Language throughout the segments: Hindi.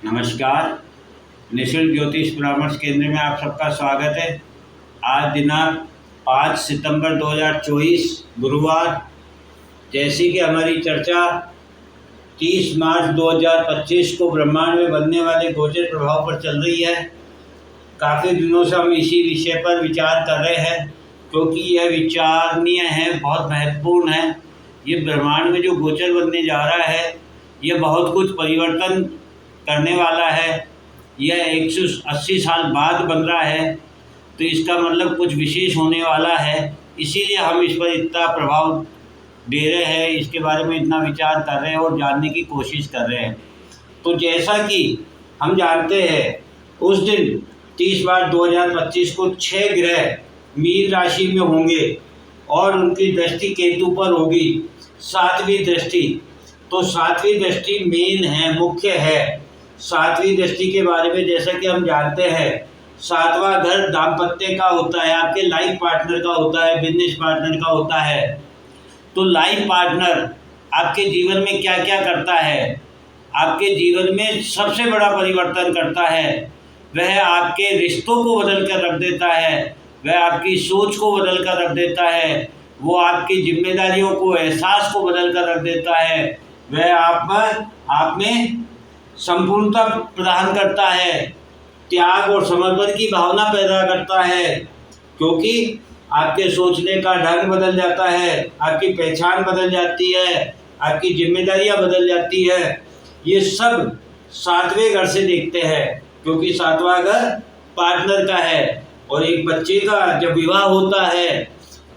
नमस्कार। निःशुल्क ज्योतिष परामर्श केंद्र में आप सबका स्वागत है। आज दिनांक 5 सितंबर 2024 गुरुवार। जैसी कि हमारी चर्चा 30 मार्च 2025 को ब्रह्मांड में बनने वाले गोचर प्रभाव पर चल रही है। काफ़ी दिनों से हम इसी विषय पर विचार कर रहे हैं क्योंकि यह विचारणीय है, बहुत महत्वपूर्ण है। ये ब्रह्मांड में जो गोचर बनने जा रहा है यह बहुत कुछ परिवर्तन करने वाला है। यह 180 साल बाद बन रहा है, तो इसका मतलब कुछ विशेष होने वाला है। इसीलिए हम इस पर इतना प्रभाव दे रहे हैं, इसके बारे में इतना विचार कर रहे हैं और जानने की कोशिश कर रहे हैं। तो जैसा कि हम जानते हैं, उस दिन 30 मार्च 2025 को 6 ग्रह मीन राशि में होंगे और उनकी दृष्टि केतु पर होगी, 7वीं दृष्टि। तो 7वीं दृष्टि मेन है, मुख्य है। 7वीं दृष्टि के बारे में जैसा कि हम जानते हैं, 7वां घर दाम्पत्य का होता है, आपके लाइफ पार्टनर का होता है, बिजनेस पार्टनर का होता है। तो लाइफ पार्टनर आपके जीवन में क्या क्या करता है? आपके जीवन में सबसे बड़ा परिवर्तन करता है। वह आपके रिश्तों को बदल कर रख देता है, वह आपकी सोच को बदल कर रख देता है, वो आपकी जिम्मेदारियों को, एहसास को बदल कर रख देता है। वह आप में संपूर्णता प्रदान करता है, त्याग और समर्पण की भावना पैदा करता है, क्योंकि आपके सोचने का ढंग बदल जाता है, आपकी पहचान बदल जाती है, आपकी जिम्मेदारियां बदल जाती है। ये सब 7वें घर से देखते हैं, क्योंकि 7वां घर पार्टनर का है। और एक बच्चे का जब विवाह होता है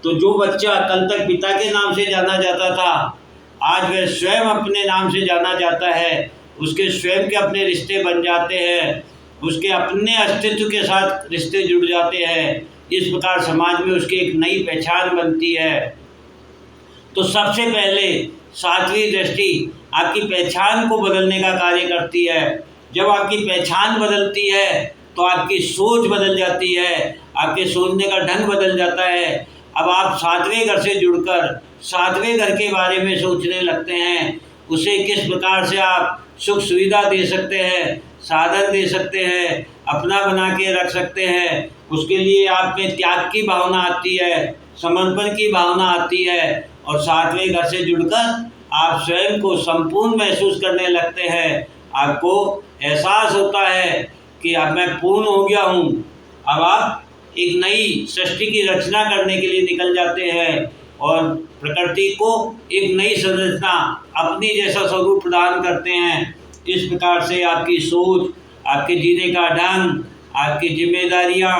तो जो बच्चा कल तक पिता के नाम से जाना जाता था, आज वह स्वयं अपने नाम से जाना जाता है। उसके स्वयं के अपने रिश्ते बन जाते हैं, उसके अपने अस्तित्व के साथ रिश्ते जुड़ जाते हैं। इस प्रकार समाज में उसकी एक नई पहचान बनती है। तो सबसे पहले 7वीं दृष्टि आपकी पहचान को बदलने का कार्य करती है। जब आपकी पहचान बदलती है तो आपकी सोच बदल जाती है, आपके सोचने का ढंग बदल जाता है। अब आप 7वें घर से जुड़कर 7वें घर के बारे में सोचने लगते हैं। उसे किस प्रकार से आप सुख सुविधा दे सकते हैं, साधन दे सकते हैं, अपना बना के रख सकते हैं। उसके लिए आप में त्याग की भावना आती है, समर्पण की भावना आती है। और 7वें घर से जुड़कर आप स्वयं को संपूर्ण महसूस करने लगते हैं। आपको एहसास होता है कि अब मैं पूर्ण हो गया हूँ। अब आप एक नई सृष्टि की रचना करने के लिए निकल जाते हैं और प्रकृति को एक नई संरचना, अपनी जैसा स्वरूप प्रदान करते हैं। इस प्रकार से आपकी सोच, आपके जीने का ढंग, आपकी जिम्मेदारियां,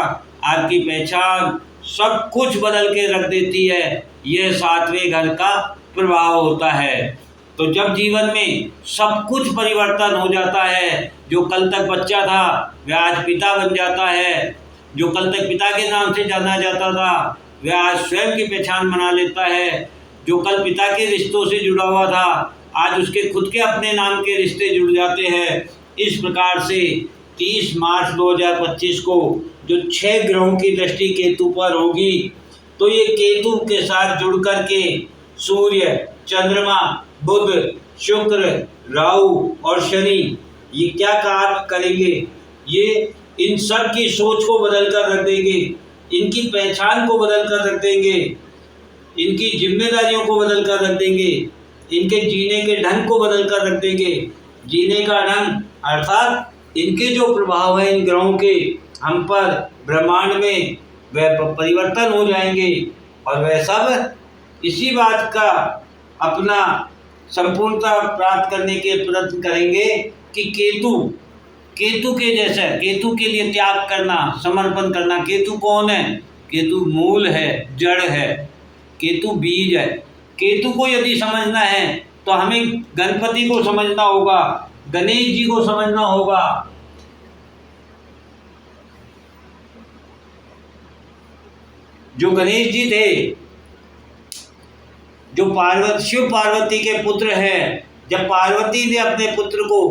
आपकी पहचान सब कुछ बदल के रख देती है। यह 7वें घर का प्रभाव होता है। तो जब जीवन में सब कुछ परिवर्तन हो जाता है, जो कल तक बच्चा था वह आज पिता बन जाता है, जो कल तक पिता के नाम से जाना जाता था वह आज स्वयं की पहचान बना लेता है, जो कल पिता के रिश्तों से जुड़ा हुआ था आज उसके खुद के अपने नाम के रिश्ते जुड़ जाते हैं। इस प्रकार से 30 मार्च 2025 को जो 6 ग्रहों की दृष्टि केतु पर होगी, तो ये केतु के साथ जुड़ कर के सूर्य, चंद्रमा, बुध, शुक्र, राहु और शनि ये क्या कार्य करेंगे? ये इन सब की सोच को बदल कर रख देंगे, इनकी पहचान को बदल कर रख देंगे, इनकी जिम्मेदारियों को बदल कर रख देंगे, इनके जीने के ढंग को बदल कर रख देंगे। जीने का ढंग अर्थात इनके जो प्रभाव है इन ग्रहों के हम पर, ब्रह्मांड में, वह परिवर्तन हो जाएंगे। और वह सब इसी बात का अपना संपूर्णता प्राप्त करने के प्रयत्न करेंगे कि केतु के जैसा, केतु के लिए त्याग करना, समर्पण करना। केतु कौन है? केतु मूल है, जड़ है, केतु बीज है। केतु को यदि समझना है तो हमें गणपति को समझना होगा, गणेश जी को समझना होगा। जो गणेश जी थे, जो शिव पार्वती के पुत्र हैं, जब पार्वती ने अपने पुत्र को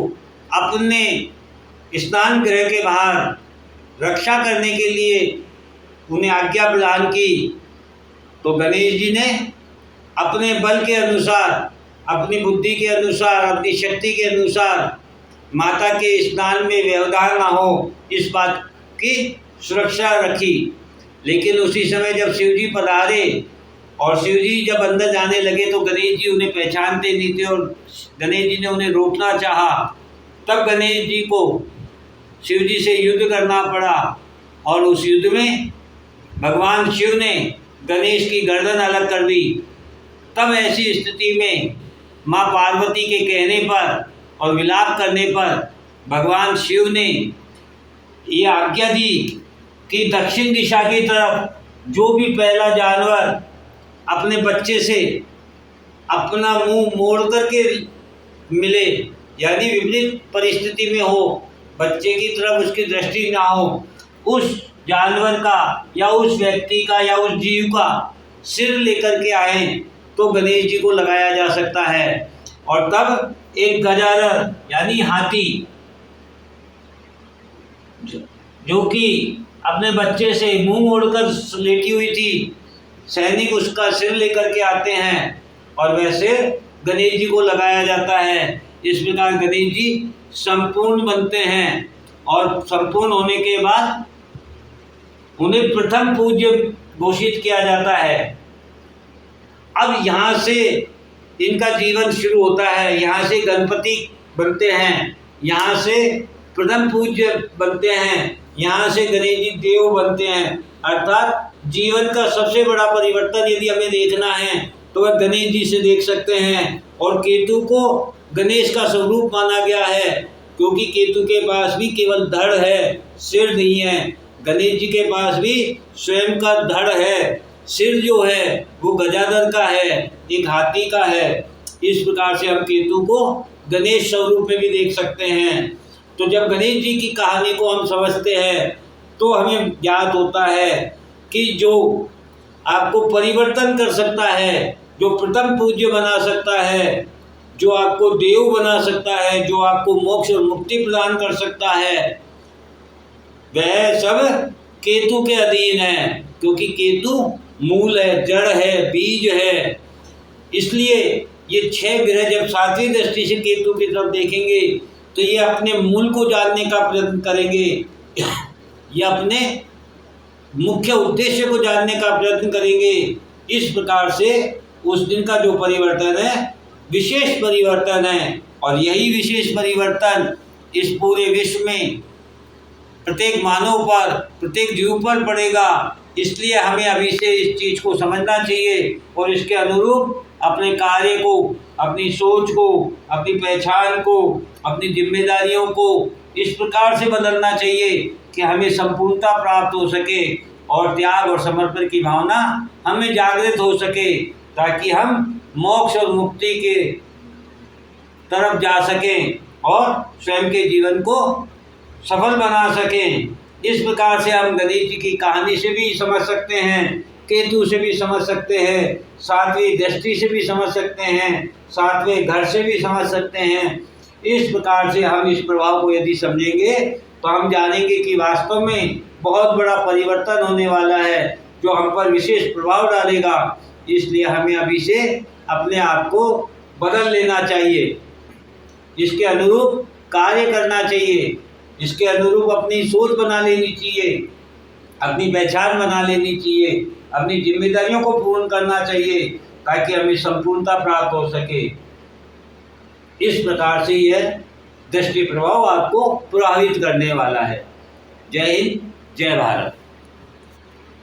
अपने स्नान गृह के बाहर रक्षा करने के लिए उन्हें आज्ञा प्रदान की, तो गणेश जी ने अपने बल के अनुसार, अपनी बुद्धि के अनुसार, अपनी शक्ति के अनुसार माता के स्नान में व्यवधान ना हो, इस बात की सुरक्षा रखी। लेकिन उसी समय जब शिव जी पधारे और शिव जी जब अंदर जाने लगे तो गणेश जी उन्हें पहचानते नहीं थे और गणेश जी ने उन्हें रोकना चाहा। तब गणेश जी को शिव जी से युद्ध करना पड़ा और उस युद्ध में भगवान शिव ने गणेश की गर्दन अलग कर दी। तब ऐसी स्थिति में माँ पार्वती के कहने पर और विलाप करने पर भगवान शिव ने ये आज्ञा दी कि दक्षिण दिशा की तरफ जो भी पहला जानवर अपने बच्चे से अपना मुंह मोड़ करके मिले, यानी विपरीत परिस्थिति में हो, बच्चे की तरफ उसकी दृष्टि ना हो, उस जानवर का या उस व्यक्ति का या उस जीव का सिर लेकर के आए तो गणेश जी को लगाया जा सकता है। और तब एक गजानन यानी हाथी जो कि अपने बच्चे से मुंह मोड़कर लेटी हुई थी, सैनिक उसका सिर लेकर के आते हैं और वैसे गणेश जी को लगाया जाता है। इस प्रकार गणेश जी संपूर्ण बनते हैं और संपूर्ण होने के बाद उन्हें प्रथम पूज्य घोषित किया जाता है। अब यहाँ से इनका जीवन शुरू होता है, यहाँ से गणपति बनते हैं, यहाँ से प्रथम पूज्य बनते हैं, यहाँ से गणेश जी देव बनते हैं। अर्थात जीवन का सबसे बड़ा परिवर्तन यदि हमें देखना है तो वह गणेश जी से देख सकते हैं। और केतु को गणेश का स्वरूप माना गया है क्योंकि केतु के पास भी केवल धड़ है, सिर नहीं है। गणेश जी के पास भी स्वयं का धड़ है, सिर जो है वो गजानन का है, एक हाथी का है। इस प्रकार से हम केतु को गणेश स्वरूप में भी देख सकते हैं। तो जब गणेश जी की कहानी को हम समझते हैं तो हमें ज्ञात होता है कि जो आपको परिवर्तन कर सकता है, जो प्रथम पूज्य बना सकता है, जो आपको देव बना सकता है, जो आपको मोक्ष और मुक्ति प्रदान कर सकता है, वह सब केतु के अधीन है। क्योंकि केतु मूल है, जड़ है, बीज है। इसलिए ये 6 ग्रह जब सातवीं दृष्टि से केतु की तरफ देखेंगे तो ये अपने मूल को जानने का प्रयत्न करेंगे, ये अपने मुख्य उद्देश्य को जानने का प्रयत्न करेंगे। इस प्रकार से उस दिन का जो परिवर्तन है विशेष परिवर्तन है और यही विशेष परिवर्तन इस पूरे विश्व में प्रत्येक मानव पर, प्रत्येक जीव पर पड़ेगा। इसलिए हमें अभी से इस चीज़ को समझना चाहिए और इसके अनुरूप अपने कार्य को, अपनी सोच को, अपनी पहचान को, अपनी जिम्मेदारियों को इस प्रकार से बदलना चाहिए कि हमें संपूर्णता प्राप्त हो सके और त्याग और समर्पण की भावना हमें जागृत हो सके, ताकि हम मोक्ष और मुक्ति के तरफ जा सकें और स्वयं के जीवन को सफल बना सकें। इस प्रकार से हम गणेश जी की कहानी से भी समझ सकते हैं, केतु से भी समझ सकते हैं, सातवीं दृष्टि से भी समझ सकते हैं, सातवें घर से भी समझ सकते हैं। इस प्रकार से हम इस प्रभाव को यदि समझेंगे तो हम जानेंगे कि वास्तव में बहुत बड़ा परिवर्तन होने वाला है जो हम पर विशेष प्रभाव डालेगा। इसलिए हमें अभी से अपने आप को बदल लेना चाहिए, इसके अनुरूप कार्य करना चाहिए, इसके अनुरूप अपनी सोच बना लेनी चाहिए, अपनी पहचान बना लेनी चाहिए, अपनी जिम्मेदारियों को पूर्ण करना चाहिए ताकि हमें संपूर्णता प्राप्त हो सके। इस प्रकार से यह दृष्टि प्रभाव आपको प्रभावित करने वाला है। जय हिंद, जय भारत।